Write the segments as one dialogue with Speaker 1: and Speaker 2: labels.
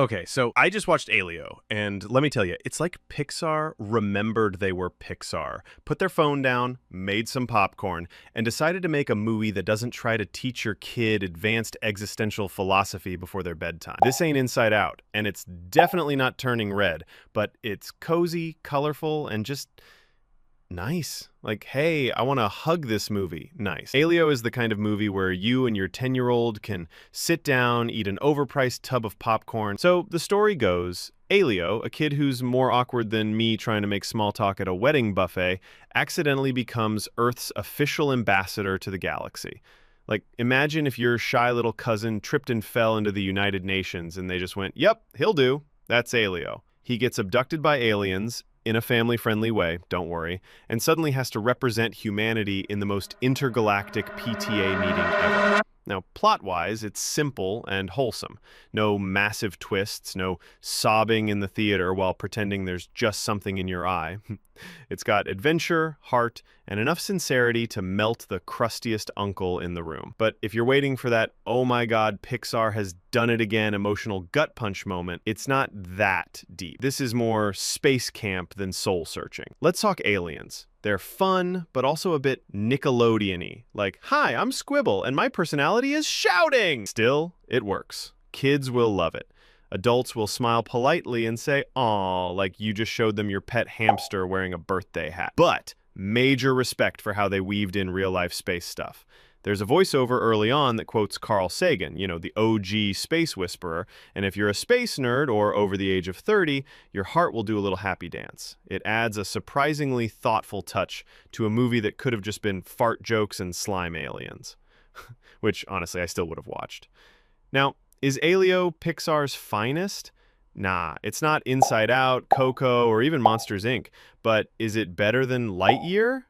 Speaker 1: Okay, so I just watched Elio, and let me tell you, it's like Pixar remembered they were Pixar, put their phone down, made some popcorn, and decided to make a movie that doesn't try to teach your kid advanced existential philosophy before their bedtime. This ain't Inside Out, and it's definitely not Turning Red, but it's cozy, colorful, and just nice. Like, hey, I want to hug this movie. Nice. Elio is the kind of movie where you and your 10-year-old can sit down, eat an overpriced tub of popcorn. So the story goes, Elio, a kid who's more awkward than me trying to make small talk at a wedding buffet, accidentally becomes Earth's official ambassador to the galaxy. Like, imagine if your shy little cousin tripped and fell into the United Nations and they just went, yep, he'll do. That's Elio. He gets abducted by aliens, in a family-friendly way, don't worry, and suddenly has to represent humanity in the most intergalactic PTA meeting ever. Now, plot-wise, it's simple and wholesome. No massive twists, no sobbing in the theater while pretending there's just something in your eye. It's got adventure, heart, and enough sincerity to melt the crustiest uncle in the room. But if you're waiting for that, oh my god, Pixar has done it again emotional gut punch moment, it's not that deep. This is more space camp than soul-searching. Let's talk aliens. They're fun, but also a bit Nickelodeon-y. Like, hi, I'm Squibble, and my personality is shouting! Still, it works. Kids will love it. Adults will smile politely and say, aw, like you just showed them your pet hamster wearing a birthday hat. But major respect for how they weaved in real-life space stuff. There's a voiceover early on that quotes Carl Sagan, you know, the OG space whisperer, and if you're a space nerd or over the age of 30, your heart will do a little happy dance. It adds a surprisingly thoughtful touch to a movie that could have just been fart jokes and slime aliens. Which, honestly, I still would have watched. Now, is Elio Pixar's finest? Nah, it's not Inside Out, Coco, or even Monsters, Inc., but is it better than Lightyear?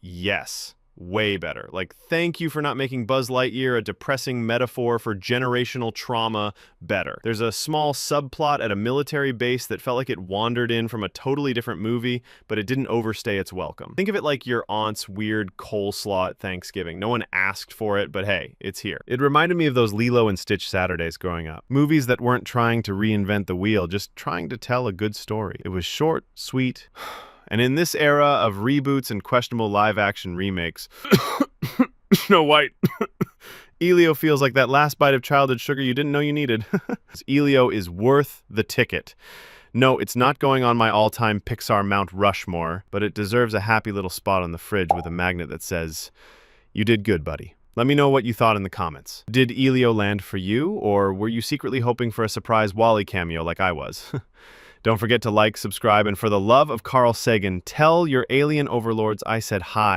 Speaker 1: Yes. Way better. Like, thank you for not making Buzz Lightyear a depressing metaphor for generational trauma better. There's a small subplot at a military base that felt like it wandered in from a totally different movie, but it didn't overstay its welcome. Think of it like your aunt's weird coleslaw at Thanksgiving. No one asked for it, but hey, it's here. It reminded me of those Lilo and Stitch Saturdays growing up. Movies that weren't trying to reinvent the wheel, just trying to tell a good story. It was short, sweet, and in this era of reboots and questionable live-action remakes, Snow White, Elio feels like that last bite of childhood sugar you didn't know you needed. Elio is worth the ticket. No, it's not going on my all-time Pixar Mount Rushmore, but it deserves a happy little spot on the fridge with a magnet that says, "You did good, buddy." Let me know what you thought in the comments. Did Elio land for you, or were you secretly hoping for a surprise Wall-E cameo like I was? Don't forget to like, subscribe, and for the love of Carl Sagan, tell your alien overlords I said hi.